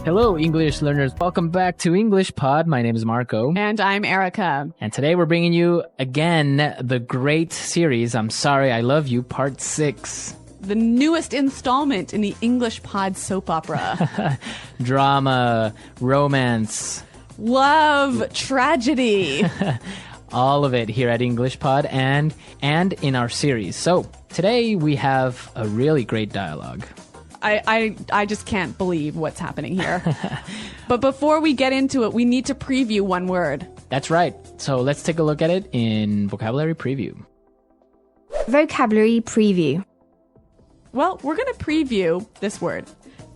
Hello, English learners. Welcome back to English Pod. My name is Marco. And I'm Erica. And today we're bringing you, again, the great series, I'm Sorry, I Love You, Part 6. The newest installment in the English Pod soap opera. Drama, romance. Love, tragedy. All of it here at English Pod and in our series. So, today we have a really great dialogue. I just can't believe what's happening here. But before we get into it, we need to preview one word. That's right. So let's take a look at it in Vocabulary Preview. Vocabulary Preview. Well, we're going to preview this word.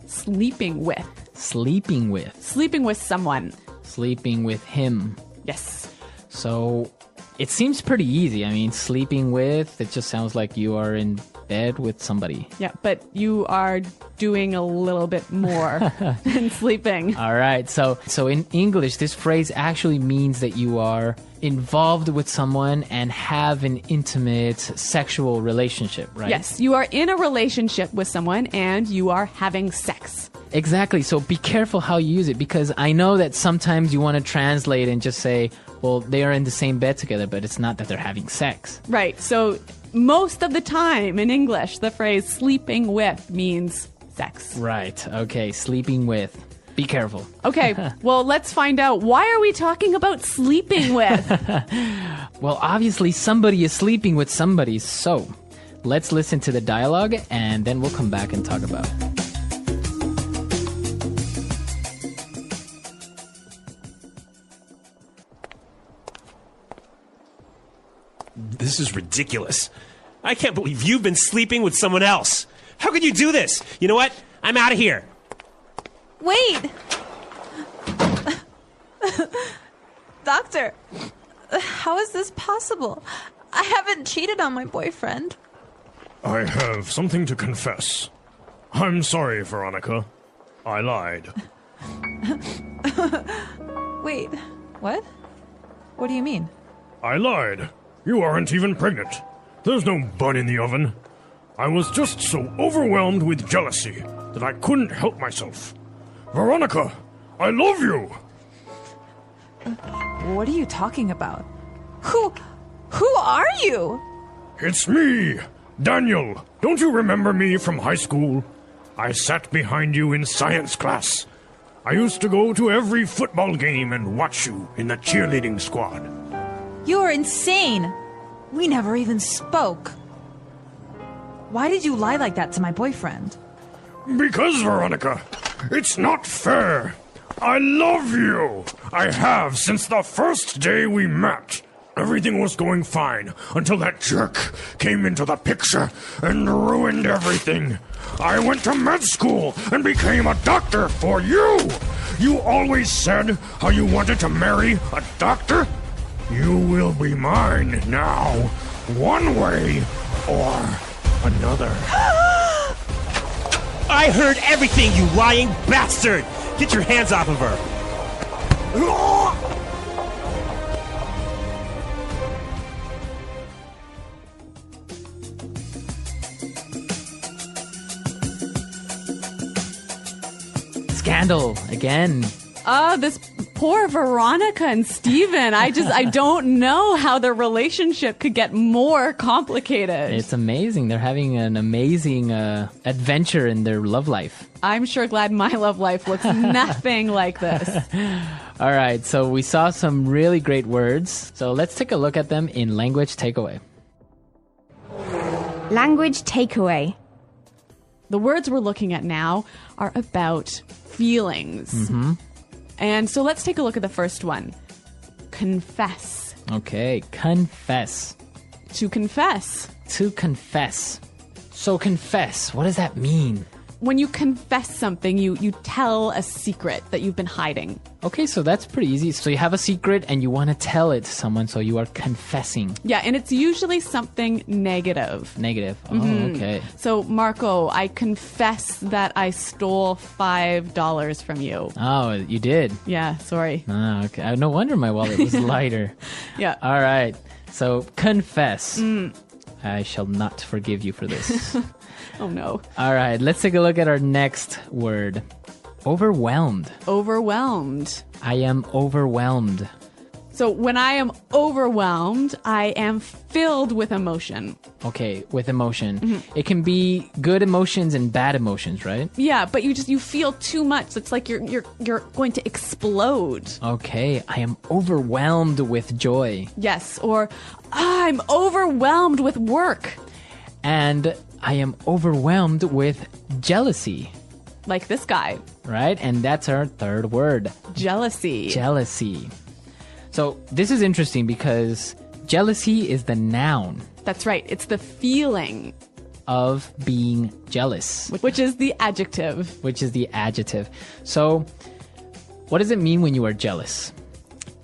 Sleeping with. Sleeping with. Sleeping with someone. Sleeping with him. Yes. So it seems pretty easy. I mean, sleeping with, it just sounds like you are in bed with somebody. Yeah, but you are doing a little bit more than sleeping. All right. So in English, this phrase actually means that you are involved with someone and have an intimate sexual relationship, right? Yes, you are in a relationship with someone and you are having sex. Exactly. So be careful how you use it, because I know that sometimes you want to translate and just say, well, they are in the same bed together, but it's not that they're having sex. Right. So most of the time in English, the phrase sleeping with means sex. Right. Okay. Sleeping with. Be careful. Okay. Well, let's find out. Why are we talking about sleeping with? Well, obviously somebody is sleeping with somebody. So let's listen to the dialogue and then we'll come back and talk about it. This is ridiculous. I can't believe you've been sleeping with someone else. How could you do this? You know what? I'm out of here. Wait! Doctor, how is this possible? I haven't cheated on my boyfriend. I have something to confess. I'm sorry, Veronica. I lied. Wait, what? What do you mean? I lied. You aren't even pregnant. There's no bun in the oven. I was just so overwhelmed with jealousy that I couldn't help myself. Veronica, I love you! What are you talking about? Who are you? It's me, Daniel. Don't you remember me from high school? I sat behind you in science class. I used to go to every football game and watch you in the cheerleading squad. You're insane. We never even spoke. Why did you lie like that to my boyfriend? Because, Veronica, it's not fair. I love you. I have since the first day we met. Everything was going fine until that jerk came into the picture and ruined everything. I went to med school and became a doctor for you. You always said how you wanted to marry a doctor. You will be mine now, one way or another. I heard everything, you lying bastard! Get your hands off of her! Scandal again. This poor Veronica and Steven. I don't know how their relationship could get more complicated. It's amazing. They're having an amazing adventure in their love life. I'm sure glad my love life looks nothing like this. All right, so we saw some really great words. So let's take a look at them in Language Takeaway. Language Takeaway. The words we're looking at now are about feelings. Mm-hmm. And so let's take a look at the first one. Confess. Okay, confess. To confess. To confess. So confess, what does that mean? When you confess something, you tell a secret that you've been hiding. Okay, so that's pretty easy. So you have a secret and you want to tell it to someone, so you are confessing. Yeah, and it's usually something negative. Negative. Oh, okay. So, Marco, I confess that I stole $5 from you. Oh, you did? Yeah, sorry. Oh, okay. No wonder my wallet was lighter. Yeah. All right. So, confess. I shall not forgive you for this. Oh, no. All right. Let's take a look at our next word. Overwhelmed. Overwhelmed. I am overwhelmed. So when I am overwhelmed, I am filled with emotion. Okay, with emotion. It can be good emotions and bad emotions, right? Yeah, but you feel too much. It's like you're going to explode. Okay, I am overwhelmed with joy. Yes, or I'm overwhelmed with work. And I am overwhelmed with jealousy, Like this guy. right? And that's our third word, Jealousy. jealousy. So this is interesting because jealousy is the noun That's right. It's the feeling, of being jealous, which is the adjective. which is the adjective. So what does it mean when you are jealous?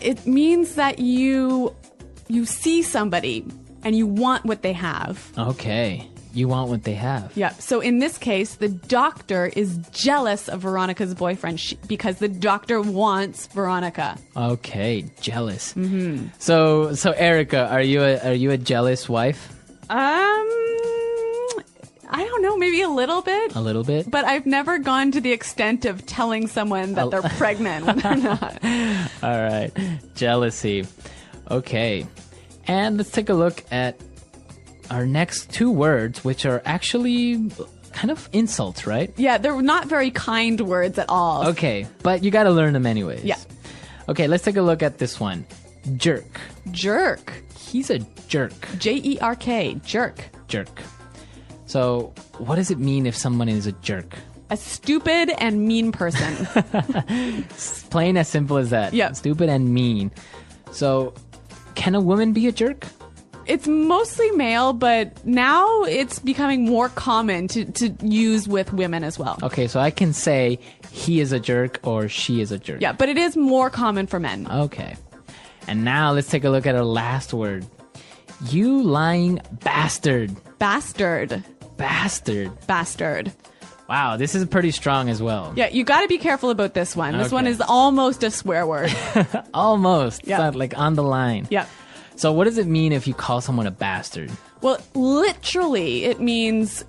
It means that you see somebody and you want what they have. Okay, you want what they have. Yeah. So in this case, the doctor is jealous of Veronica's boyfriend because the doctor wants Veronica. Okay, jealous. So Erica, are you a jealous wife? I don't know, maybe a little bit. A little bit. But I've never gone to the extent of telling someone that they're pregnant when they're not. All right, jealousy. Okay, and let's take a look at our next two words, which are actually kind of insults, right? Yeah, they're not very kind words at all. Okay, but you got to learn them anyways. Yeah. Okay, let's take a look at this one. Jerk. Jerk. He's a jerk. Jerk. Jerk. Jerk. So, what does it mean if someone is a jerk? A stupid and mean person. Plain as simple as that. Yeah. Stupid and mean. So, can a woman be a jerk? It's mostly male, but now it's becoming more common to use with women as well. Okay, so I can say he is a jerk or she is a jerk. Yeah, but it is more common for men. Okay. And now let's take a look at our last word. You lying bastard. Bastard. Bastard. Bastard. Wow, this is pretty strong as well. Yeah, you got to be careful about this one. This Okay. one is almost a swear word. Almost. Yeah. It's not like on the line. Yeah. So what does it mean if you call someone a bastard? Well, literally, it means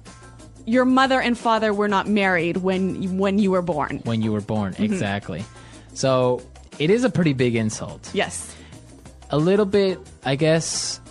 your mother and father were not married when you were born. When you were born, exactly. So it is a pretty big insult. Yes. A little bit, I guess.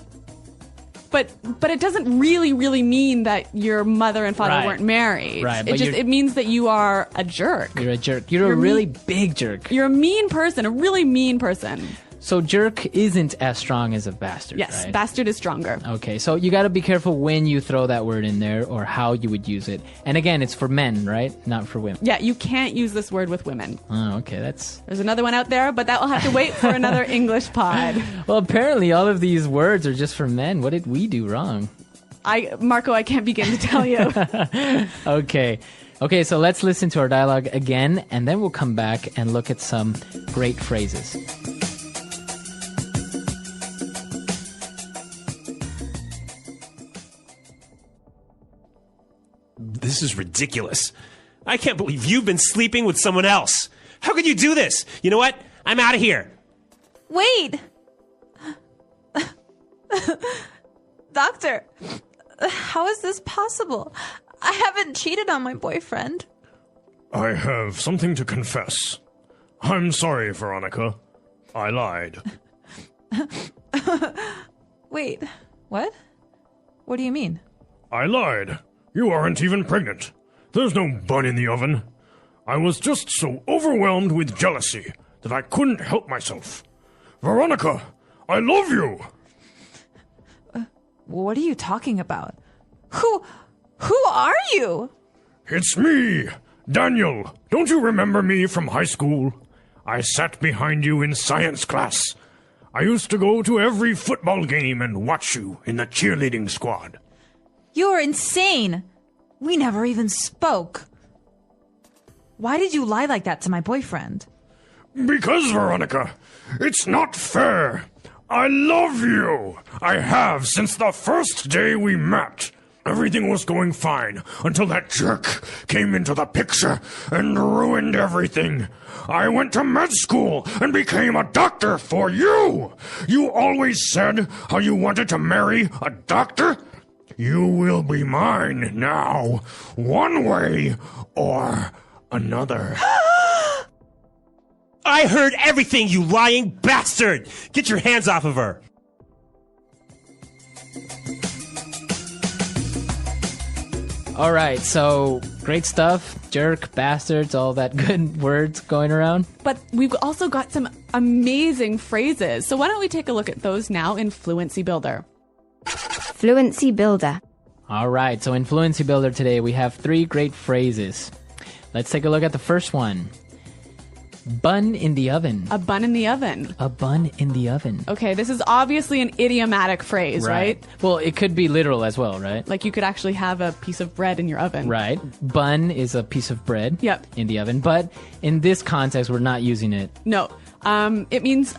But it doesn't really mean that your mother and father Right. weren't married. Right, It but it means that you are a jerk. You're a jerk. You're a You're really mean- big jerk. You're a mean person, a really mean person. So jerk isn't as strong as a bastard, Yes, right? bastard is stronger. Okay, so you got to be careful when you throw that word in there or how you would use it. And again, it's for men, right? Not for women. Yeah, you can't use this word with women. Oh, okay, that's... There's another one out there, but that will have to wait for another English pod. Well, apparently all of these words are just for men. What did we do wrong? Marco, I can't begin to tell you. Okay, so let's listen to our dialogue again, and then we'll come back and look at some great phrases. This is ridiculous. I can't believe you've been sleeping with someone else. How could you do this? You know what? I'm out of here. Wait! Doctor, how is this possible? I haven't cheated on my boyfriend. I have something to confess. I'm sorry, Veronica. I lied. Wait, what? What do you mean? I lied. You aren't even pregnant. There's no bun in the oven. I was just so overwhelmed with jealousy that I couldn't help myself. Veronica, I love you! What are you talking about? Who are you? It's me, Daniel. Don't you remember me from high school? I sat behind you in science class. I used to go to every football game and watch you in the cheerleading squad. You're insane. We never even spoke. Why did you lie like that to my boyfriend? Because, Veronica, it's not fair. I love you. I have since the first day we met. Everything was going fine until that jerk came into the picture and ruined everything. I went to med school and became a doctor for you. You always said how you wanted to marry a doctor. You will be mine now, one way or another. I heard everything, you lying bastard! Get your hands off of her! All right, so great stuff. Jerk, bastards, all that good words going around. But we've also got some amazing phrases. So why don't we take a look at those now in Fluency Builder? Fluency Builder. All right, so in Fluency Builder today, we have 3 great phrases. Let's take a look at the first one. Bun in the oven. A bun in the oven. A bun in the oven. Okay, this is obviously an idiomatic phrase, right? Well, it could be literal as well, right? Like you could actually have a piece of bread in your oven. Right. Bun is a piece of bread Yep. in the oven. But in this context, we're not using it. No, it means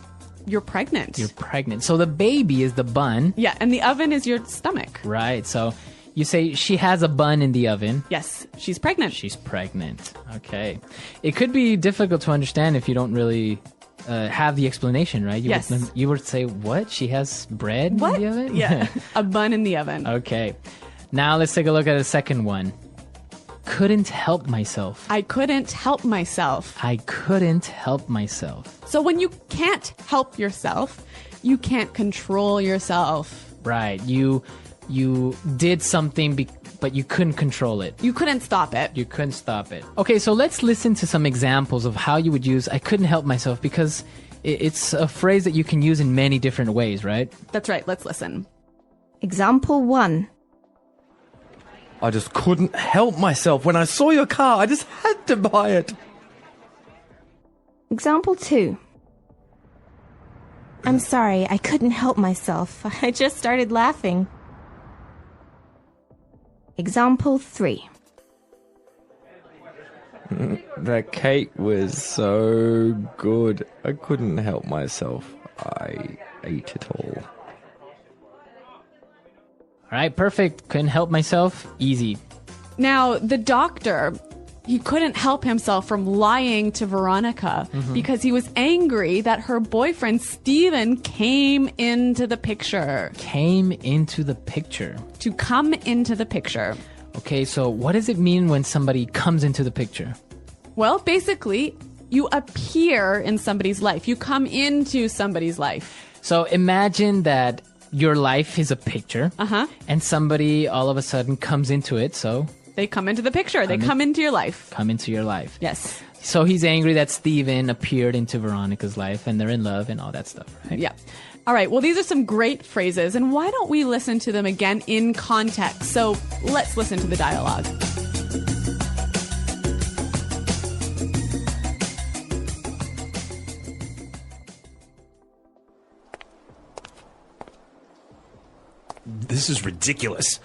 you're pregnant. You're pregnant. So the baby is the bun. Yeah, and the oven is your stomach. Right. So you say she has a bun in the oven. Yes, she's pregnant. She's pregnant. Okay. It could be difficult to understand if you don't really have the explanation, right? Yes. You would say, what? She has bread What? in the oven? Yeah, a bun in the oven. Okay. Now let's take a look at the second one. Couldn't help myself. I couldn't help myself. I couldn't help myself. So when you can't help yourself, you can't control yourself. Right. You did something, but you couldn't control it. You couldn't stop it. You couldn't stop it. Okay, so let's listen to some examples of how you would use I couldn't help myself, because it's a phrase that you can use in many different ways, right? That's right. Let's listen. Example 1. I just couldn't help myself. When I saw your car, I just had to buy it. Example 2. I'm sorry, I couldn't help myself. I just started laughing. Example 3. That cake was so good. I couldn't help myself. I ate it all. All right, perfect. Couldn't help myself. Easy. Now, the doctor, he couldn't help himself from lying to Veronica because he was angry that her boyfriend, Steven, came into the picture. Came into the picture. To come into the picture. Okay, so what does it mean when somebody comes into the picture? Well, basically, you appear in somebody's life. You come into somebody's life. So imagine that your life is a picture, and somebody all of a sudden comes into it, so... They come into the picture. They come into your life. Come into your life. Yes. So he's angry that Steven appeared into Veronica's life, and they're in love and all that stuff, right? Yeah. All right, well, these are some great phrases, and why don't we listen to them again in context? So let's listen to the dialogue. This is ridiculous.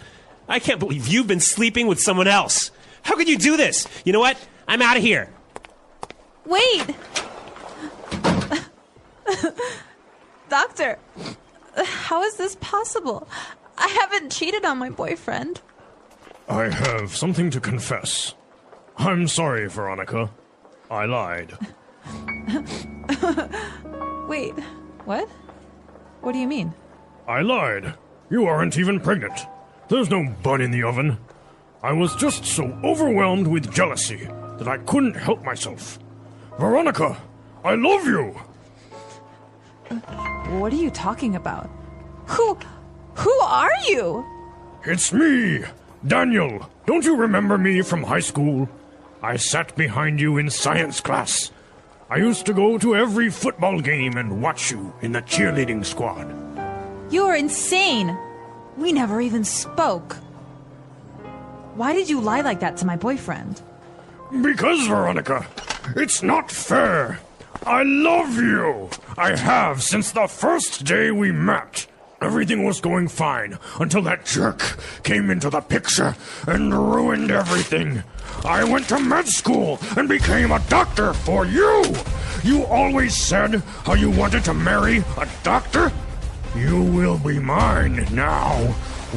I can't believe you've been sleeping with someone else. How could you do this? You know what? I'm out of here. Wait! Doctor, how is this possible? I haven't cheated on my boyfriend. I have something to confess. I'm sorry, Veronica. I lied. Wait, what? What do you mean? I lied. You aren't even pregnant. There's no bun in the oven. I was just so overwhelmed with jealousy that I couldn't help myself. Veronica, I love you! What are you talking about? Who are you? It's me, Daniel. Don't you remember me from high school? I sat behind you in science class. I used to go to every football game and watch you in the cheerleading squad. You are insane. We never even spoke. Why did you lie like that to my boyfriend? Because, Veronica, it's not fair. I love you. I have since the first day we met. Everything was going fine until that jerk came into the picture and ruined everything. I went to med school and became a doctor for you. You always said how you wanted to marry a doctor. You will be mine now,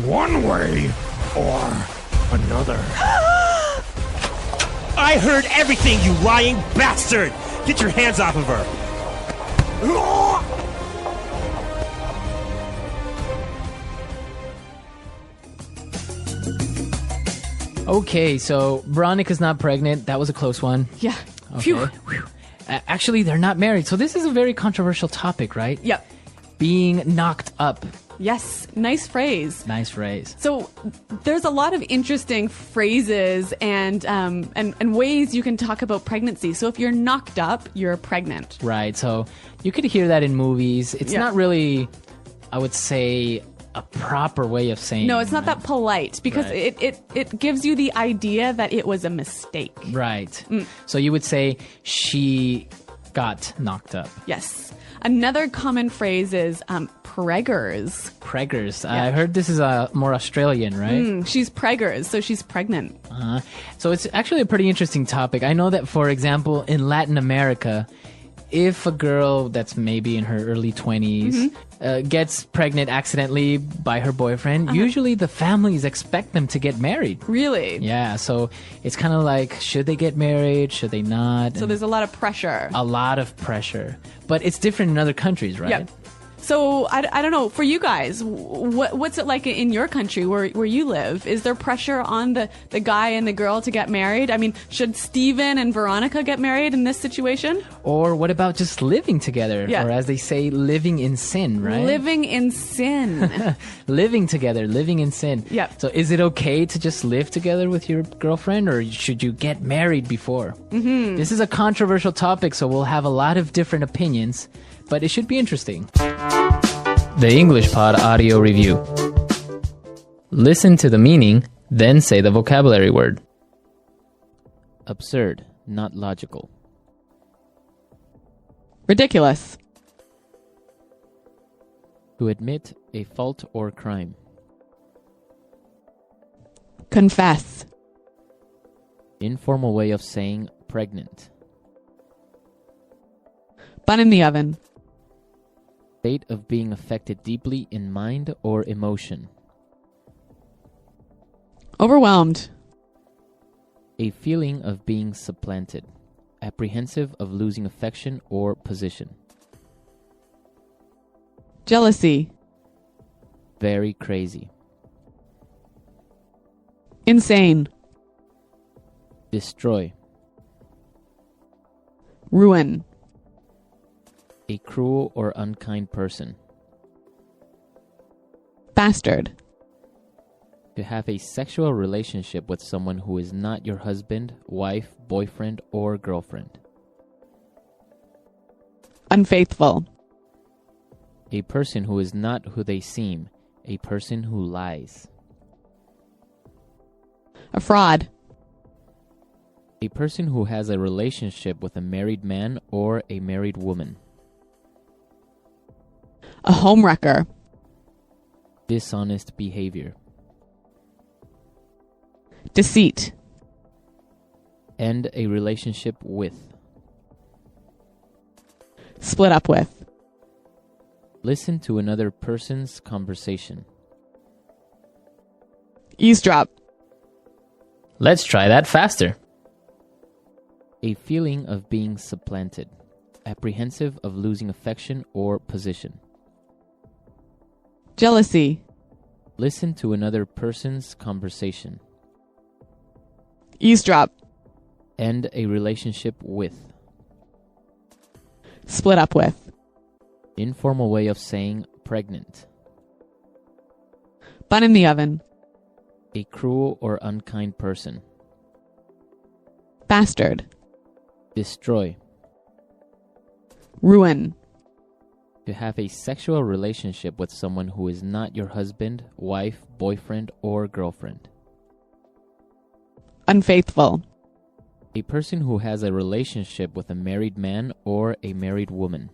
one way or another. I heard everything, you lying bastard! Get your hands off of her! Okay, so Veronica's not pregnant. That was a close one. Yeah. Okay. Phew. Actually, they're not married. So this is a very controversial topic, right? Yep. Being knocked up. Yes. Nice phrase. Nice phrase. So there's a lot of interesting phrases and ways you can talk about pregnancy. So if you're knocked up, you're pregnant. Right. So you could hear that in movies. It's Yeah. not really, I would say, a proper way of saying. No, it's not right? that polite because Right. it gives you the idea that it was a mistake. Right. So you would say she got knocked up. Yes. Another common phrase is preggers. Preggers. I heard this is more Australian, right? She's preggers, so she's pregnant. So it's actually a pretty interesting topic. I know that, for example, in Latin America, if a girl that's maybe in her early 20s gets pregnant accidentally by her boyfriend, usually the families expect them to get married. Really? Yeah, so it's kind of like, should they get married? Should they not? So there's a lot of pressure. a lot of pressure. But it's different in other countries, right? Yep. So I don't know, for you guys, what's it like in your country where you live? Is there pressure on the guy and the girl to get married? I mean, should Steven and Veronica get married in this situation? Or what about just living together? Yeah. Or as they say, living in sin, right? Living in sin. Living together, living in sin. Yep. So is it okay to just live together with your girlfriend, or should you get married before? This is a controversial topic, so we'll have a lot of different opinions, but it should be interesting. The English Pod Audio Review. Listen to the meaning, then say the vocabulary word. Absurd, not logical. Ridiculous. To admit a fault or crime. Confess. Informal way of saying pregnant. Bun in the oven. State of being affected deeply in mind or emotion. Overwhelmed. A feeling of being supplanted. Apprehensive of losing affection or position. Jealousy. Very crazy. Insane. Destroy. Ruin. A cruel or unkind person. Bastard. To have a sexual relationship with someone who is not your husband, wife, boyfriend, or girlfriend. Unfaithful. A person who is not who they seem. A person who lies. A fraud. A person who has a relationship with a married man or a married woman. A homewrecker. Dishonest behavior. Deceit. End a relationship with. Split up with. Listen to another person's conversation. Eavesdrop. Let's try that faster. A feeling of being supplanted. Apprehensive of losing affection or position. Jealousy. Listen to another person's conversation. Eavesdrop. End a relationship with. Split up with. Informal way of saying pregnant. Bun in the oven. A cruel or unkind person. Bastard. Destroy. Ruin. To have a sexual relationship with someone who is not your husband, wife, boyfriend, or girlfriend. Unfaithful. A person who has a relationship with a married man or a married woman.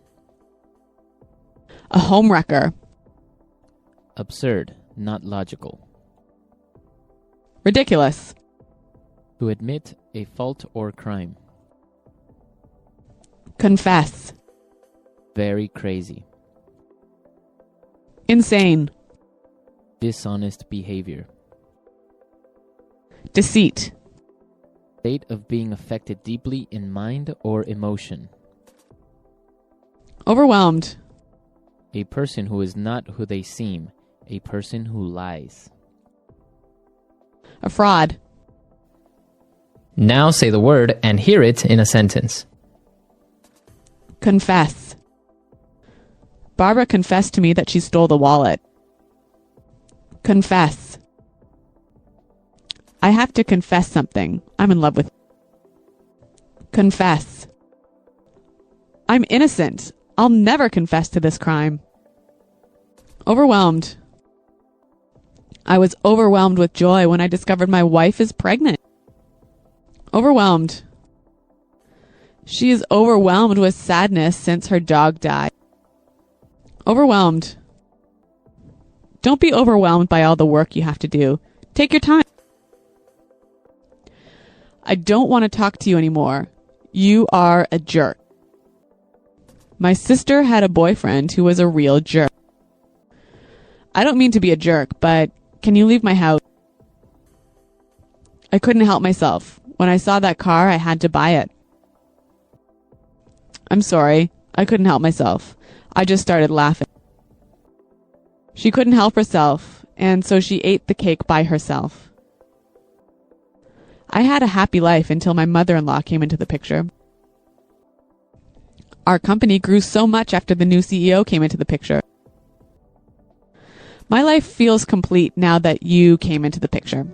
A homewrecker. Absurd, not logical. Ridiculous. To admit a fault or crime. Confess. Very crazy. Insane. Dishonest behavior. Deceit. State of being affected deeply in mind or emotion. Overwhelmed. A person who is not who they seem. A person who lies. A fraud. Now say the word and hear it in a sentence. Confess. Barbara confessed to me that she stole the wallet. Confess. I have to confess something. I'm in love with you. Confess. I'm innocent. I'll never confess to this crime. Overwhelmed. I was overwhelmed with joy when I discovered my wife is pregnant. Overwhelmed. She is overwhelmed with sadness since her dog died. Overwhelmed. Don't be overwhelmed by all the work you have to do. Take your time. I don't want to talk to you anymore. You are a jerk. My sister had a boyfriend who was a real jerk. I don't mean to be a jerk, but can you leave my house? I couldn't help myself. When I saw that car, I had to buy it. I'm sorry. I couldn't help myself. I just started laughing. She couldn't help herself, and so she ate the cake by herself. I had a happy life until my mother-in-law came into the picture. Our company grew so much after the new CEO came into the picture. My life feels complete now that you came into the picture.